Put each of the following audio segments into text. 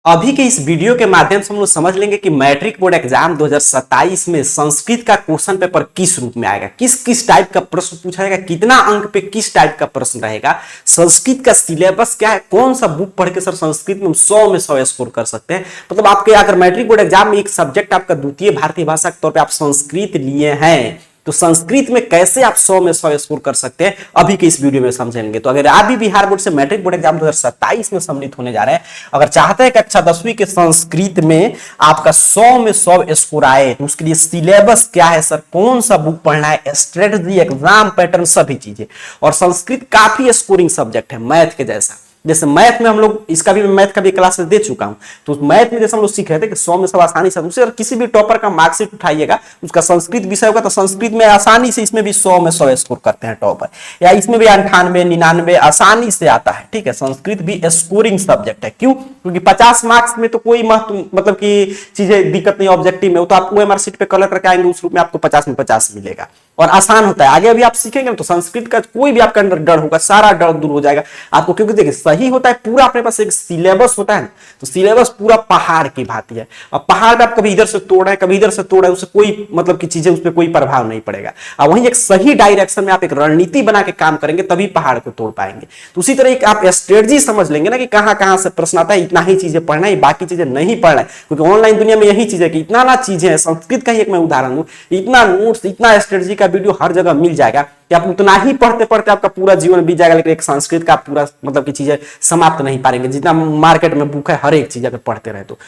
अभी के इस वीडियो के माध्यम से हम लोग समझ लेंगे कि मैट्रिक बोर्ड एग्जाम 2027 में संस्कृत का क्वेश्चन पेपर किस रूप में आएगा, किस किस टाइप का प्रश्न पूछा जाएगा, कितना अंक पे किस टाइप का प्रश्न रहेगा, संस्कृत का सिलेबस क्या है, कौन सा बुक पढ़ के सर संस्कृत में 100 में 100 स्कोर कर सकते हैं। मतलब आपके अगर मैट्रिक बोर्ड एग्जाम में एक सब्जेक्ट आपका द्वितीय भारतीय भाषा के तौर पर आप संस्कृत लिए हैं तो संस्कृत में कैसे आप 100 में 100 स्कोर कर सकते हैं, अभी के इस वीडियो में समझेंगे। तो अगर आप भी बिहार बोर्ड से मैट्रिक बोर्ड एग्जाम 2027 में सम्मिलित होने जा रहे हैं, अगर चाहते हैं कि कक्षा 10वीं के संस्कृत में आपका 100 में 100 स्कोर आए, तो उसके लिए सिलेबस क्या है सर, कौन सा बुक पढ़ना है, स्ट्रेटजी, एग्जाम पैटर्न, सभी चीजें। और संस्कृत काफी स्कोरिंग सब्जेक्ट है मैथ के जैसा। जैसे मैथ में हम लोग इसका भी मैथ का भी क्लास दे चुका हूं, तो मैथ में जैसे हम लोग सीख रहे थे कि 100 में 100 आसानी से, उससे किसी भी टॉपर का मार्कशीट उठाइएगा, उसका संस्कृत विषय होगा तो संस्कृत में आसानी से इसमें भी 100 में 100 स्कोर करते हैं टॉपर, या इसमें भी 98 99 आसानी से आता है। ठीक है, संस्कृत भी स्कोरिंग सब्जेक्ट है। क्यों? क्योंकि 50 मार्क्स में तो कोई मतलब की चीजें दिक्कत नहीं, ऑब्जेक्टिव में तो आप ओएमआर शीट पे कलर करके आएंगे, उस रूप में आपको 50 में 50 मिलेगा और आसान होता है। आगे अभी आप सीखेंगे तो संस्कृत का कोई भी आपका अंदर डर होगा, सारा डर दूर हो जाएगा आपको। क्योंकि देखिए सही होता है, पूरा अपने पास एक सिलेबस होता है, तो सिलेबस पूरा पहाड़ की भांति है। अब पहाड़ पे आप कभी इधर से तोड़ रहे हैं, कभी इधर से तोड़ रहे हैं, उससे कोई मतलब की चीजें, उस पर कोई प्रभाव नहीं पड़ेगा। अब वहीं एक सही डायरेक्शन में आप एक रणनीति बना के काम करेंगे, तभी पहाड़ को तोड़ पाएंगे। तो उसी तरह एक आप स्ट्रेटजी समझ लेंगे ना कि कहां कहां से प्रश्न आता है, इतना ही चीजें पढ़ना है, बाकी चीजें नहीं पढ़ना है। क्योंकि ऑनलाइन दुनिया में यही चीज है कि इतना ना चीजें हैं। संस्कृत का ही एक मैं उदाहरण दूं, इतना नोट्स, इतना स्ट्रेटजी का वीडियो हर जगह मिल जाएगा कि आप उतना ही पढ़ते पढ़ते आपका पूरा जीवन बीत जाएगा, लेकिन एक संस्कृत का पूरा मतलब की चीजें समाप्त नहीं पाएंगे। जितना मार्केट में बुक है, हर एक चीज अगर पढ़ते रहे तो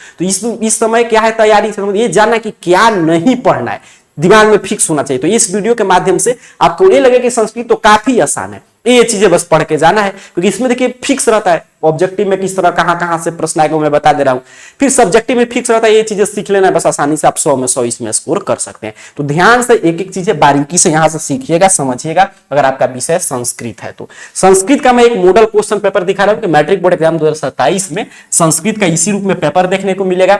इस समय क्या है, तैयारी से ये जानना कि क्या नहीं पढ़ना है, दिमाग में फिक्स होना चाहिए। तो इस वीडियो के माध्यम से आपको ये लगे कि संस्कृत तो काफी आसान है, ये चीजें बस पढ़ के जाना है। क्योंकि इसमें देखिए फिक्स रहता है, ऑब्जेक्टिव में किस तरह कहां कहां से प्रश्न आएगा मैं बता दे रहा हूं, फिर सब्जेक्टिव में फिक्स रहता है, ये चीजें सीख लेना है, बस आसानी से आप 100 में 100 इसमें स्कोर कर सकते हैं। तो ध्यान से एक एक चीजें बारीकी से यहां से सीखिएगा, समझिएगा। अगर आपका विषय संस्कृत है तो संस्कृत का मैं एक मॉडल क्वेश्चन पेपर दिखा रहा हूं कि मैट्रिक बोर्ड एग्जाम 2027 में संस्कृत का इसी रूप में पेपर देखने को मिलेगा।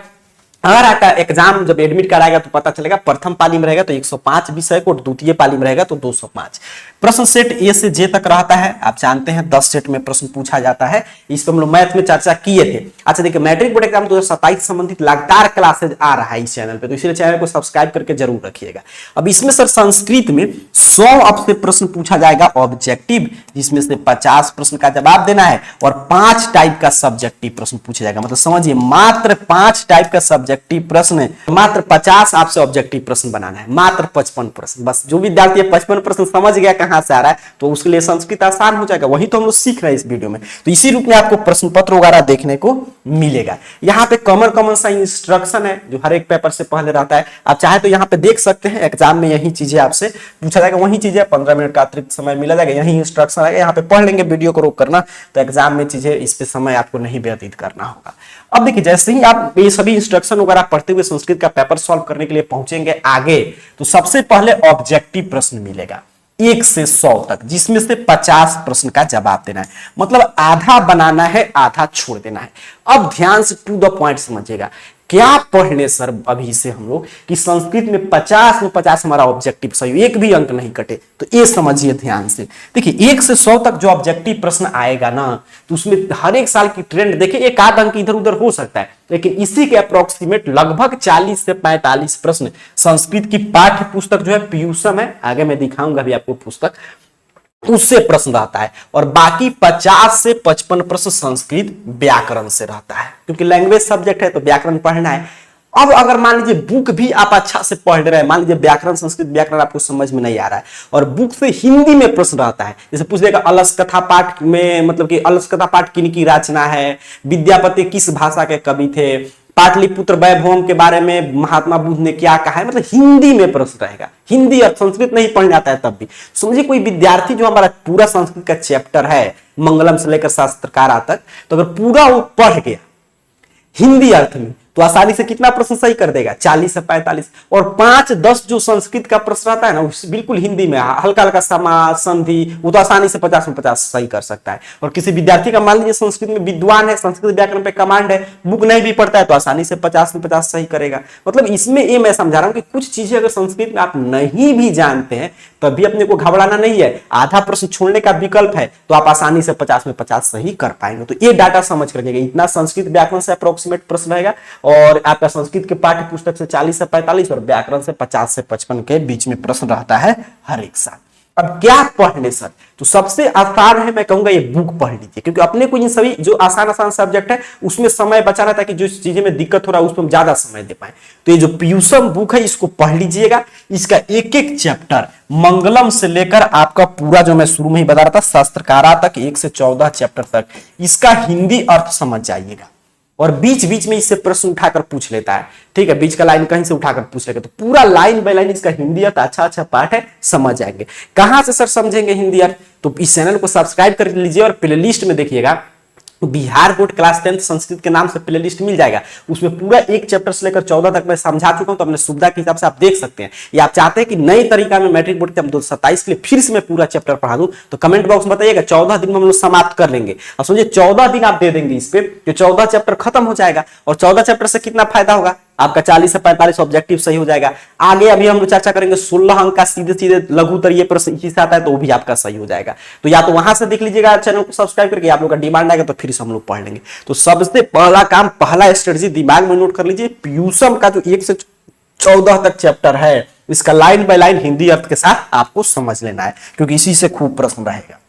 अगर आपका एग्जाम जब एडमिट कराएगा तो पता चलेगा, प्रथम पाली में रहेगा तो 105 विषय को, द्वितीय पाली में रहेगा तो 205। प्रश्न सेट ए से जे तक रहता है, आप जानते हैं 10 सेट में प्रश्न पूछा जाता है। इस पर हम लोग मैथ में चर्चा किए थे। अच्छा देखिए, मैट्रिक बोर्ड एग्जाम 2027 संबंधित लगातार क्लासेज आ रहा है इस चैनल पे, तो इसलिए चैनल को सब्सक्राइब करके जरूर रखिएगा। अब इसमें सर संस्कृत में 100 आपसे प्रश्न पूछा जाएगा ऑब्जेक्टिव, जिसमें से 50 प्रश्न का जवाब देना है और 5 टाइप का सब्जेक्टिव प्रश्न पूछा जाएगा। मतलब समझिए, मात्र 5 टाइप का सब्जेक्टिव प्रश्न है, मात्र 50 आपसे ऑब्जेक्टिव प्रश्न बनाना है, मात्र 55 प्रश्न। बस जो विद्यार्थी 55 प्रश्न समझ गया कहां से आ रहा है, तो उसके लिए संस्कृत आसान हो जाएगा। वही तो हम लोग सीख रहे हैं इस वीडियो में। तो इसी रूप में आपको प्रश्न पत्र वगैरह देखने को मिलेगा। यहाँ पे कॉमन सा इंस्ट्रक्शन है जो हर एक पेपर से पहले रहता है, आप चाहे तो यहाँ पे देख सकते हैं। एग्जाम में यही चीजें आपसे पूछा जाएगा, वही चीजें 15 मिनट का अतिरिक्त समय मिला जाएगा, यही इंस्ट्रक्शन आएगा, यहाँ पे पढ़ लेंगे, वीडियो को रोक करना, तो एग्जाम में चीजें इस पे समय आपको नहीं व्यतीत करना होगा। अब देखिए, जैसे ही आप ये सभी इंस्ट्रक्शन वगैरह पढ़ते हुए संस्कृत का पेपर सॉल्व करने के लिए पहुंचेंगे आगे, तो सबसे पहले ऑब्जेक्टिव प्रश्न मिलेगा 1 से 100 तक, जिसमें से 50 प्रश्न का जवाब देना है। मतलब आधा बनाना है, आधा छोड़ देना है। अब ध्यान से टू द पॉइंट समझिएगा, क्या पढ़ ले सर अभी से हम लोग कि संस्कृत में 50 में 50 हमारा ऑब्जेक्टिव सही, एक भी अंक नहीं कटे। तो ये समझिए ध्यान से। देखिए 1 से 100 तक जो ऑब्जेक्टिव प्रश्न आएगा ना, तो उसमें हर एक साल की ट्रेंड देखिए, एक आध अंक इधर उधर हो सकता है, लेकिन इसी के अप्रोक्सीमेट लगभग 40 से 45 प्रश्न संस्कृत की पाठ्य पुस्तक जो है पीयूषम है, आगे मैं दिखाऊंगा भी आपको पुस्तक, उससे प्रश्न रहता है। और बाकी 50 से 55 प्रश्न संस्कृत व्याकरण से रहता है, क्योंकि लैंग्वेज सब्जेक्ट है तो व्याकरण पढ़ना है। अब अगर मान लीजिए बुक भी आप अच्छा से पढ़ रहे हैं, मान लीजिए व्याकरण, संस्कृत व्याकरण आपको समझ में नहीं आ रहा है और बुक से हिंदी में प्रश्न रहता है, जैसे पूछ देगा अलस कथा पाठ में, मतलब कि अलस कथा पाठ किनकी रचना है, विद्यापति किस भाषा के कवि थे, पाटलिपुत्र वैभवम के बारे में महात्मा बुद्ध ने क्या कहा है, मतलब हिंदी में प्रश्न रहेगा। हिंदी और संस्कृत नहीं पढ़ने आता है तब भी समझिए, कोई विद्यार्थी जो हमारा पूरा संस्कृत का चैप्टर है मंगलम से लेकर शास्त्रकारा तक, तो अगर पूरा वो पढ़ गया हिंदी अर्थ में, तो आसानी से कितना प्रश्न सही कर देगा, 40 से 45। और 5-10 जो संस्कृत का प्रश्न रहता है ना, बिल्कुल हिंदी में हल्का हल्का समास संधि, वो तो आसानी से 50 में 50 सही कर सकता है। और किसी विद्यार्थी का मान लीजिए संस्कृत में विद्वान है, संस्कृत व्याकरण पे कमांड है, बुक नहीं भी पढ़ता है, तो आसानी से 50 में 50 सही करेगा। मतलब इसमें ये मैं समझा रहा हूं कि कुछ चीजें अगर संस्कृत में आप नहीं भी जानते हैं तभी अपने को घबराना नहीं है, आधा प्रश्न छोड़ने का विकल्प है, तो आप आसानी से 50 में 50 सही कर पाएंगे। तो ये डाटा समझ कर रखिएगा, इतना संस्कृत व्याकरण से अप्रोक्सीमेट प्रश्न रहेगा, और आपका संस्कृत के पाठ्य पुस्तक से 40 से 45 और व्याकरण से 50 से 55 के बीच में प्रश्न रहता है हर एक साल। अब क्या पढ़ने सर, तो सबसे आसान है, मैं कहूंगा ये बुक पढ़ लीजिए, क्योंकि अपने को इन सभी जो आसान सब्जेक्ट है उसमें समय बचा रहता है कि जो चीजें में दिक्कत हो रहा है उसमें हम ज्यादा समय दे पाए। तो ये जो पीयूषम बुक है इसको पढ़ लीजिएगा, इसका एक एक चैप्टर मंगलम से लेकर आपका पूरा जो मैं शुरू में ही बता रहा था शास्त्रकारा तक 1 से 14 चैप्टर तक, इसका हिंदी अर्थ समझ जाइएगा। और बीच बीच में इससे प्रश्न उठाकर पूछ लेता है, ठीक है, बीच का लाइन कहीं से उठाकर पूछ लेगा, तो पूरा लाइन बाय लाइन इसका हिंदी अर्थ अच्छा पार्ट है, समझ जाएंगे। कहां से सर समझेंगे हिंदी अर्थ, तो इस चैनल को सब्सक्राइब कर लीजिए और प्लेलिस्ट में देखिएगा, बिहार बोर्ड क्लास 10 संस्कृत के नाम से प्लेलिस्ट मिल जाएगा, उसमें पूरा एक चैप्टर से लेकर 14 तक मैं समझा चुका हूं, तो अपने सुविधा के हिसाब से आप देख सकते हैं। या आप चाहते हैं कि नई तरीका में मैट्रिक बोर्ड के 2027 के लिए फिर से मैं पूरा चैप्टर पढ़ा दूं, तो कमेंट बॉक्स में बताइएगा, 14 दिन में हम लोग समाप्त कर लेंगे। और समझिए 14 दिन आप दे देंगे इस पे, तो 14 चैप्टर खत्म हो जाएगा। और 14 चैप्टर से कितना फायदा होगा, आपका 40 से 45 ऑब्जेक्टिव सही हो जाएगा। आगे अभी हम लोग चर्चा करेंगे 16 अंक का सीधे सीधे लघुत्तरीय प्रश्न इसी से आता है, तो वो भी आपका सही हो जाएगा। तो या तो वहां से देख लीजिएगा चैनल को सब्सक्राइब करके, आप लोग का डिमांड आएगा तो फिर से हम लोग पढ़ लेंगे। तो सबसे पहला काम, पहला स्ट्रेटजी दिमाग में नोट कर लीजिए, पीयूषम का जो 1 से 14 तक चैप्टर है इसका लाइन बाय लाइन हिंदी अर्थ के साथ आपको समझ लेना है, क्योंकि इसी से खूब प्रश्न रहेगा।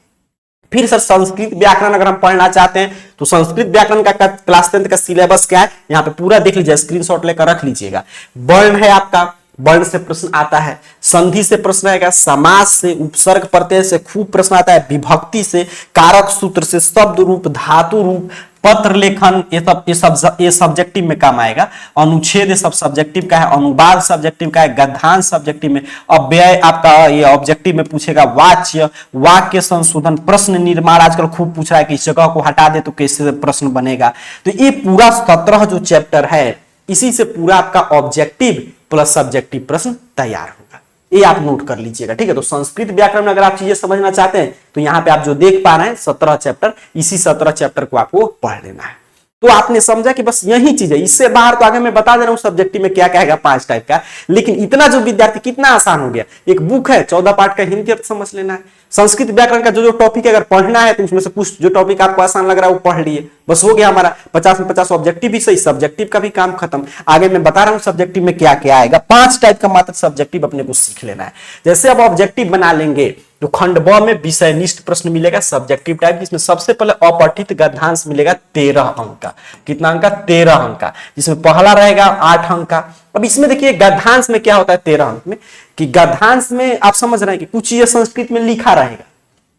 फिर सर संस्कृत व्याकरण अगर हम पढ़ना चाहते हैं तो संस्कृत व्याकरण का क्लास 10 का सिलेबस क्या है, यहाँ पे पूरा देख लीजिए, स्क्रीनशॉट लेकर रख लीजिएगा। वर्ण है आपका, वर्ण से प्रश्न आता है, संधि से प्रश्न आएगा, समास से, उपसर्ग प्रत्यय से खूब प्रश्न आता है, विभक्ति से, कारक सूत्र से, शब्द रूप, धातु रूप, पत्र लेखन, ये सब्जेक्टिव में काम आएगा। अनुच्छेद ये सब सब्जेक्टिव का है, अनुवाद सब्जेक्टिव का है, गद्यांश सब्जेक्टिव में, अव्यय आपका ये ऑब्जेक्टिव में पूछेगा, वाच्य, वाक्य संशोधन, प्रश्न निर्माण आजकल खूब पूछ रहा है कि इस जगह को हटा दे तो कैसे प्रश्न बनेगा। तो ये पूरा 17 जो चैप्टर है इसी से पूरा आपका ऑब्जेक्टिव प्लस सब्जेक्टिव प्रश्न तैयार होगा, ये आप नोट कर लीजिएगा, ठीक है। तो संस्कृत व्याकरण में अगर आप चीजें समझना चाहते हैं तो यहाँ पे आप जो देख पा रहे हैं 17 चैप्टर, इसी 17 चैप्टर को आपको पढ़ लेना है। तो आपने समझा कि बस यही चीज है, इससे बाहर तो आगे मैं बता दे रहा हूं सब्जेक्टिव में क्या क्या है 5 टाइप का, लेकिन इतना जो विद्यार्थी कितना आसान हो गया, एक बुक है 14 पार्ट का हिंदी अर्थ समझ लेना है। संस्कृत व्याकरण का जो टॉपिक अगर पढ़ना है तो उसमें से कुछ जो टॉपिक आपको आसान लग रहा है वो पढ़ लिए, बस हो गया हमारा 50 में 50 ऑब्जेक्टिव भी सही, सब्जेक्टिव का भी काम खत्म। आगे मैं बता रहा हूं सब्जेक्टिव में क्या क्या आएगा, 5 टाइप का मात्र सब्जेक्टिव अपने को सीख लेना है। जैसे अब ऑब्जेक्टिव बना लेंगे तो खंड ब में विषयनिष्ठ प्रश्न मिलेगा सब्जेक्टिव टाइप, जिसमें सबसे पहले अपठित गद्यांश मिलेगा 13 अंक का। कितना अंक का, 13 अंक का, जिसमें पहला रहेगा 8 अंक का। अब इसमें देखिए गद्यांश में क्या होता है 13 अंक में, कि गद्यांश में आप समझ रहे हैं कि कुछ चीजें संस्कृत में लिखा रहेगा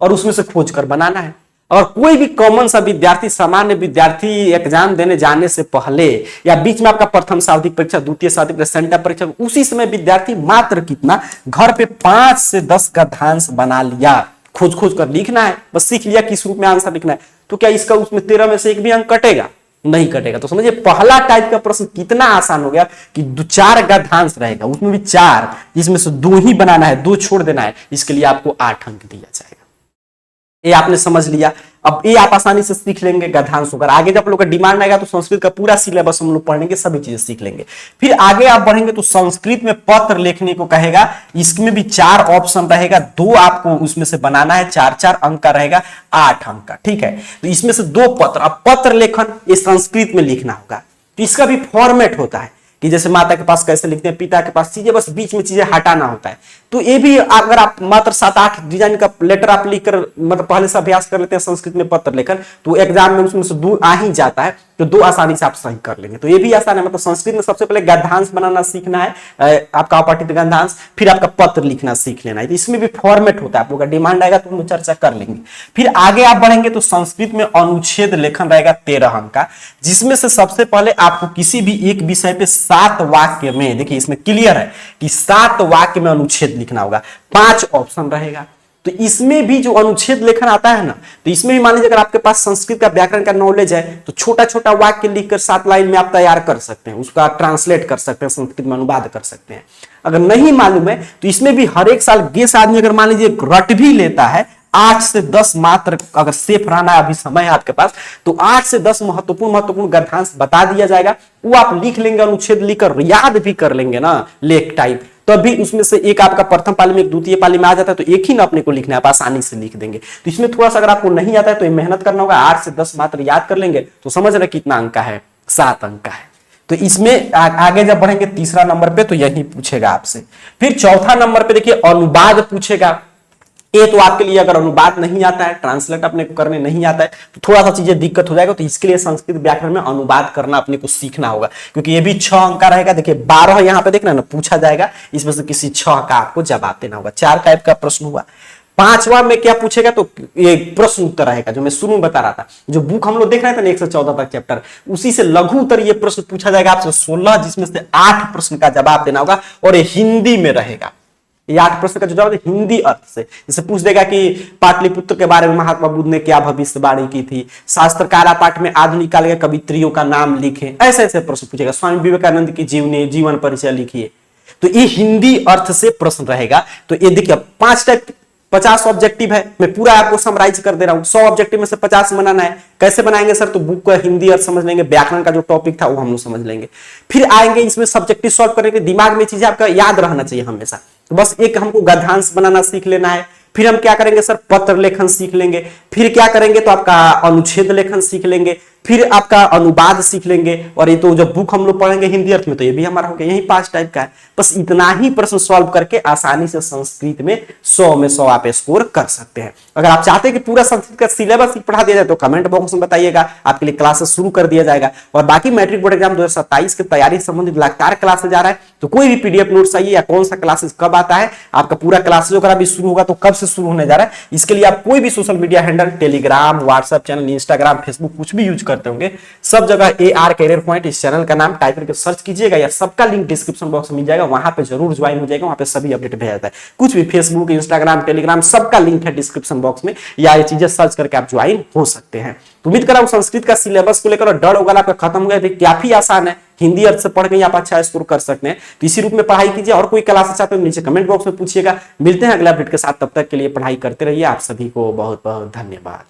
और उसमें से खोज कर बनाना है। और कोई भी कॉमन सा विद्यार्थी, सामान्य विद्यार्थी एग्जाम देने जाने से पहले या बीच में आपका प्रथम शाब्दिक परीक्षा, द्वितीय शाब्दिक परीक्षा, सेंटर परीक्षा, उसी समय विद्यार्थी मात्र कितना घर पे 5 से 10 गद्यांश बना लिया, खोज खोज कर लिखना है, बस सीख लिया किस रूप में आंसर लिखना है, तो क्या इसका उसमें 13 में से एक भी अंक कटेगा? नहीं कटेगा। तो समझिए पहला टाइप का प्रश्न कितना आसान हो गया कि 4 गद्यांश रहेगा, उसमें भी 4, जिसमें से 2 ही बनाना है, 2 छोड़ देना है, इसके लिए आपको 8 अंक दिया जाएगा। ये आपने समझ लिया। अब ये आप आसानी से सीख लेंगे गद्यांश होकर। आगे जब लोग का डिमांड आएगा तो संस्कृत का पूरा सिलेबस हम लोग पढ़ेंगे, सभी चीजें सीख लेंगे। फिर आगे आप बढ़ेंगे तो संस्कृत में पत्र लिखने को कहेगा, इसमें भी 4 ऑप्शन रहेगा, 2 आपको उसमें से बनाना है, 4-4 अंक का रहेगा, 8 अंक का, ठीक है। तो इसमें से 2 पत्र, अब पत्र लेखन ये संस्कृत में लिखना होगा, तो इसका भी फॉर्मेट होता है कि जैसे माता के पास कैसे लिखते हैं, पिता के पास, चीजें बस बीच में चीजें हटाना होता है। तो ये भी अगर आप मात्र 7-8 डिजाइन का लेटर आप लिखकर मतलब पहले से अभ्यास कर लेते हैं संस्कृत में पत्र लेखन, तो एग्जाम में उसमें से 2 आ ही जाता है, तो 2 आसानी से आप सही कर लेंगे। तो ये भी आसान है। मतलब संस्कृत में सबसे पहले गद्यांश बनाना सीखना है, आपका अपठित गद्यांश, फिर आपका पत्र लिखना सीख लेना है। तो इसमें भी फॉर्मेट होता है, आप लोगों का डिमांड आएगा तो हम चर्चा कर लेंगे। फिर आगे आप बढ़ेंगे तो संस्कृत में अनुच्छेद लेखन रहेगा 13 अंक का, जिसमें से सबसे पहले आपको किसी भी एक विषय पे 7 वाक्य में, देखिए इसमें क्लियर है कि 7 वाक्य में अनुच्छेद लिखना होगा, 5 ऑप्शन रहेगा। तो इसमें भी जो अनुच्छेद लेखन आता है ना, तो इसमें भी मान लीजिए अगर आपके पास संस्कृत का व्याकरण का नॉलेज है तो छोटा छोटा वाक्य लिखकर 7 लाइन में आप तैयार कर सकते हैं, उसका ट्रांसलेट कर सकते हैं, संस्कृत में अनुवाद कर सकते हैं। अगर नहीं मालूम है तो इसमें भी हर एक साल गेस आदमी अगर मान लीजिए रट भी लेता है 8 से 10 मात्र, अगर सेफ रहना अभी समय है आपके पास तो 8 से 10 महत्वपूर्ण गद्यांश बता दिया जाएगा, वो आप लिख लेंगे, अनुच्छेद लिखकर याद भी कर लेंगे ना लेख टाइप, तभी तो उसमें से एक आपका प्रथम पाली में एक द्वितीय पाली में आ जाता है, तो एक ही ना अपने को लिखना है, आप आसानी से लिख देंगे। तो इसमें थोड़ा सा अगर आपको नहीं आता है तो मेहनत करना होगा, 8 से 10 मात्र याद कर लेंगे तो समझ रहे कितना अंक का है, 7 अंक का है। तो इसमें आगे जब बढ़ेंगे तीसरा नंबर पे तो यही पूछेगा आपसे। फिर चौथा नंबर पे देखिए अनुवाद पूछेगा। ये तो आपके लिए अगर अनुवाद नहीं आता है, ट्रांसलेट अपने को करने नहीं आता है तो थोड़ा सा चीजें दिक्कत हो जाएगा, तो इसके लिए संस्कृत व्याकरण में अनुवाद करना अपने को सीखना होगा, क्योंकि ये भी 6 अंक का रहेगा। देखिए 12 यहाँ पे देखना ना पूछा जाएगा, इसमें से किसी 6 का आपको जवाब देना होगा। 4 टाइप का प्रश्न हुआ। 5वां में क्या पूछेगा, तो ये प्रश्न उत्तर रहेगा जो मैं शुरू में बता रहा था, जो बुक हम लोग देख रहे थे ना 1 से 14 तक चैप्टर, उसी से लघु उत्तर ये प्रश्न पूछा जाएगा आपसे 16, जिसमें से 8 प्रश्न का जवाब देना होगा और ये हिंदी में रहेगा। ये 8 प्रश्न का जो जवाब है हिंदी अर्थ से, जैसे पूछ देगा कि पाटलिपुत्र के बारे में महात्मा बुद्ध ने क्या भविष्यवाणी की थी, शास्त्रकारा पाठ में आधुनिक काल के कवित्रियों का नाम लिखे, ऐसे ऐसे प्रश्न पूछेगा। स्वामी विवेकानंद की जीवन परिचय लिखिए, तो ये हिंदी अर्थ से प्रश्न रहेगा। तो ये देखिए 5 टाइप 50 ऑब्जेक्टिव है, मैं पूरा आपको समराइज कर दे रहा हूं। 100 ऑब्जेक्टिव में से 50 बनाना है। कैसे बनाएंगे सर, तो बुक का हिंदी अर्थ समझ लेंगे, व्याकरण का जो टॉपिक था वो हम लोग समझ लेंगे, फिर आएंगे इसमें सब्जेक्टिव सॉल्व करेंगे। दिमाग में चीजें आपका याद रहना चाहिए हमेशा, तो बस एक हमको गद्यांश बनाना सीख लेना है। फिर हम क्या करेंगे सर, पत्र लेखन सीख लेंगे। फिर क्या करेंगे तो आपका अनुच्छेद लेखन सीख लेंगे, फिर आपका अनुवाद सीख लेंगे। और ये तो जब बुक हम लोग पढ़ेंगे हिंदी अर्थ में तो ये भी हमारा हो गया, यही 5 टाइप का है। बस इतना ही प्रश्न सॉल्व करके आसानी से संस्कृत में 100 में 100 आप स्कोर कर सकते हैं। अगर आप चाहते हैं कि पूरा संस्कृत का सिलेबस पढ़ा दिया जाए तो कमेंट बॉक्स में बताइएगा, आपके लिए क्लासेस शुरू कर दिया जाएगा। और बाकी मैट्रिक बोर्ड एग्जाम 2027 की तैयारी से संबंधित लगातार क्लासेस जा रहा है, तो कोई भी पीडीएफ नोट चाहिए या कौन सा क्लासेस कब आता है, आपका पूरा क्लासेस अगर अभी शुरू होगा तो कब से शुरू होने जा रहा है, इसके लिए आप कोई भी social media handle, Telegram, WhatsApp channel, Instagram, Facebook कुछ भी यूज करते होंगे, सब जगह AR कैरियर पॉइंट इस चैनल का नाम टाइप करके सर्च कीजिएगा, या सबका लिंक डिस्क्रिप्शन बॉक्स में मिल जाएगा, वहां पे जरूर ज्वाइन हो जाएगा। वहां पे सभी अपडेट भेजा जाता है, कुछ भी फेसबुक, इंस्टाग्राम, टेलीग्राम सबका लिंक है डिस्क्रिप्शन बॉक्स में, या ये चीजें सर्च करके आप ज्वाइन हो सकते हैं। तो उम्मीद कर रहा हूं संस्कृत का सिलेबस को लेकर डर होगा आपका खत्म हो गया, काफी आसान है, हिंदी अर्थ से पढ़ के आप अच्छा स्कोर कर सकते हैं। तो इसी रूप में पढ़ाई कीजिए, और कोई क्लासेस चाहते हो नीचे कमेंट बॉक्स में पूछिएगा। मिलते हैं अगले अपडेट के साथ, तब तक के लिए पढ़ाई करते रहिए। आप सभी को बहुत बहुत धन्यवाद।